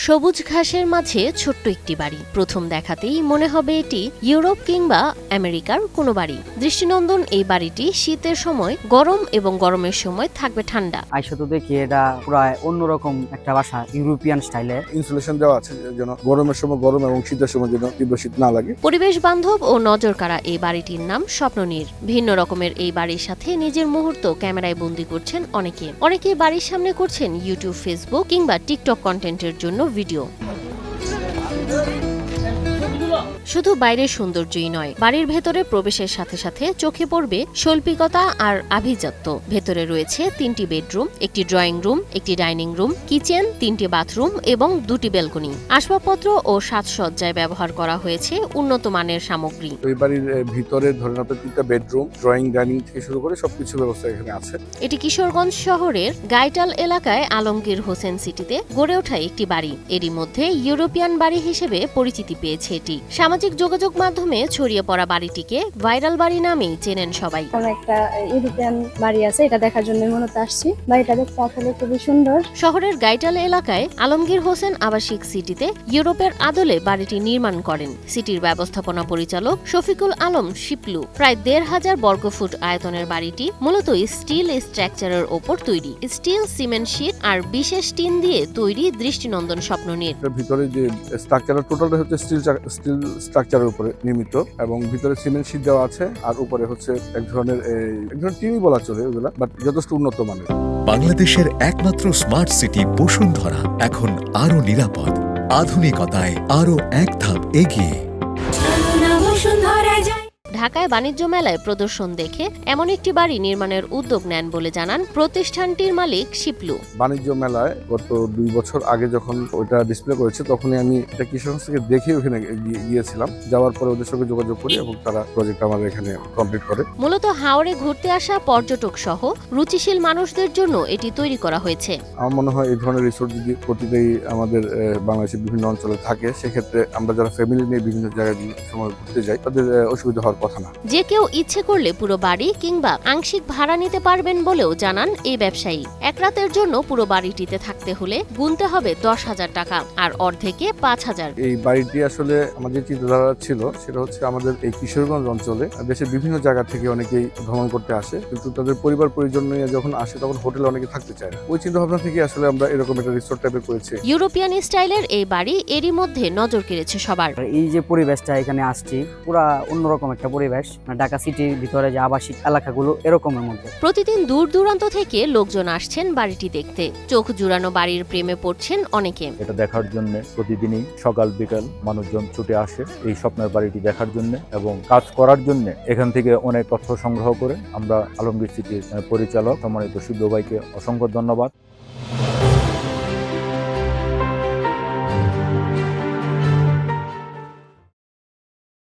সবুজ ঘাসের মাঝে ছোট্ট একটি বাড়ি। প্রথম দেখাতেই মনে হবে এটি ইউরোপ কিংবা আমেরিকার কোনো বাড়ি। দৃষ্টিনন্দন এই বাড়িটি শীতের সময় গরম এবং গরমের সময় থাকবে ঠান্ডা। আইসা তো দেখি এটা প্রায় অন্যরকম একটা বাসা, ইউরোপিয়ান স্টাইলের। ইনসুলেশন দেওয়া আছে যেন গরমের সময় গরম এবং শীতের সময় যেন তীব্র শীত না লাগে। পরিবেশ বান্ধব ও নজরকাড়া এই বাড়িটির নাম স্বপ্ননীর। ভিন্ন রকমের এই বাড়ির সাথে নিজের মুহূর্ত ক্যামেরায় বন্দী করছেন অনেকে বাড়ির সামনে করছেন ইউটিউব, ফেসবুক কিংবা টিকটক কন্টেন্টের জন্য ভিডিও। শুধু বাইরের সৌন্দর্যই নয়, বাড়ির ভেতরে প্রবেশের সাথে সাথে চোখে পড়বে শৈল্পিকতা আর আভিজাত্য। ভেতরে রয়েছে 3টি বেডরুম, একটি ড্রয়িং রুম, একটি ডাইনিং রুম, কিচেন, 3টি বাথরুম এবং 2টি ব্যালকনি। আসবাবপত্র ও সাজসজ্জায় ব্যবহার করা হয়েছে উন্নত মানের সামগ্রী। এই বাড়ির ভিতরে ধরেন আপনার 3টা বেডরুম, ড্রয়িং, ডাইনিং থেকে শুরু করে সবকিছু ব্যবস্থা এখানে আছে। এটি কিশোরগঞ্জ শহরের গাইটাল এলাকায় আলমগীর হোসেন সিটিতে গড়ে ওঠা একটি বাড়ি। এরই মধ্যে ইউরোপিয়ান বাড়ি হিসেবে পরিচিতি পেয়েছে এটি। সামাজিক যোগাযোগ মাধ্যমে ছড়িয়ে পড়া বাড়িটিকে ভাইরাল বাড়ি নামেই চেনেন সবাই। একটা ইউরোপিয়ান বাড়ি আছে, এটা দেখার জন্য মূলত আসছি। বাড়িটা দেখতে আসলে খুবই সুন্দর। শহরের গাইটাল এলাকায় আলমগীর হোসেন আবাসিক সিটিতে ইউরোপের আদলে বাড়িটি নির্মাণ করেন সিটির ব্যবস্থাপনা পরিচালক শফিকুল আলম শিপলু। প্রায় 1,500 বর্গফুট আয়তনের বাড়িটি মূলত স্টিল স্ট্রাকচারের ওপর তৈরি। স্টিল, সিমেন্ট শীট আর বিশেষ টিন দিয়ে তৈরি দৃষ্টিনন্দন স্বপ্ননীর। ভিতরে যে স্ট্রাকচার টোটালটা হচ্ছে স্টিল স্ট্রাকচারের উপরে নির্মিত এবং ভিতরে সিমেন্ট শীট দেওয়া আছে আর উপরে হচ্ছে এক ধরনের টিনই বলা চলে ওগুলা, বাট যথেষ্ট উন্নত মানের। বাংলাদেশের একমাত্র স্মার্ট সিটি বসুন্ধরা এখন আরো নিরাপদ, আধুনিকতায় আরো এক ধাপ এগিয়ে। ঢাকায় বাণিজ্য মেলায় প্রদর্শন দেখে এমন একটি বাড়ি নির্মাণের উদ্যোগ নেন বলে জানান প্রতিষ্ঠানটির মালিক শিপলু। বাণিজ্য মেলায় গত 2 বছর আগে যখন ওইটা ডিসপ্লে করেছে তখনই আমি এটা কিশোরগঞ্জ থেকে দেখে ওখানে গিয়েছিলাম। যাওয়ার পরে ওদের সঙ্গে যোগাযোগ করি এবং তারা প্রজেক্ট আমাদের এখানে কমপ্লিট করে। মূলত হাওড়ে ঘুরতে আসা পর্যটক সহ রুচিশীল মানুষদের জন্য এটি তৈরি করা হয়েছে। আমার মনে হয় এই ধরনের রিসোর্ট যদি প্রতিটাই আমাদের বাংলাদেশের বিভিন্ন অঞ্চলে থাকে, সেক্ষেত্রে আমরা যারা ফ্যামিলি নিয়ে বিভিন্ন জায়গায় সময় ঘুরতে যাই তাদের অসুবিধা হওয়ার কথা না। যে কেউ ইচ্ছে করলে পুরো বাড়ি কিংবা আংশিক ভাড়া নিতে পারবেন বলেও জানান এই ব্যবসায়ী। এক রাতের জন্য পুরো বাড়িটিতে থাকতে হলে গুনতে হবে 10,000 টাকা আর অর্ধেকে 5,000। এই বাড়িটি আসলে আমাদের চিন্তাধারা ছিল সেটা হচ্ছে আমাদের এই কিশোরগঞ্জ অঞ্চলে দেশের বিভিন্ন জায়গা থেকে অনেকেই ভ্রমণ করতে আসে, কিন্তু তাদের পরিবার পরিজন নিয়ে যখন আসে তখন হোটেলে অনেকে থাকতে চায় না। ওই চিন্তা ভাবনা থেকে আসলে আমরা এরকম একটা রিসোর্ট টাইপের করেছি। ইউরোপিয়ান স্টাইলের এই বাড়ি এরই মধ্যে নজর কেড়েছে সবার। এই যে পরিবেশটা এখানে আসছি, পুরা অন্যরকম একটা পরিবেশ। ঢাকা সিটির ভিতরে যে আবাসিক এলাকাগুলো এরকমের মধ্যে প্রতিদিন দূর দূরান্ত থেকে লোকজন আসছেন বাড়িটি দেখতে। চোখ জুড়ানো বাড়ির প্রেমে পড়ছেন অনেকে। এটা দেখার জন্য প্রতিদিনই সকাল বিকাল মানুষজন ছুটে আসে এই স্বপ্নের বাড়িটি দেখার জন্য এবং কাজ করার জন্য। এখান থেকে অনেক তথ্য সংগ্রহ করে আমরা আলমগীর সিটির পরিচালক সম্মানিত শিবলু ভাইকে অসংখ্য ধন্যবাদ।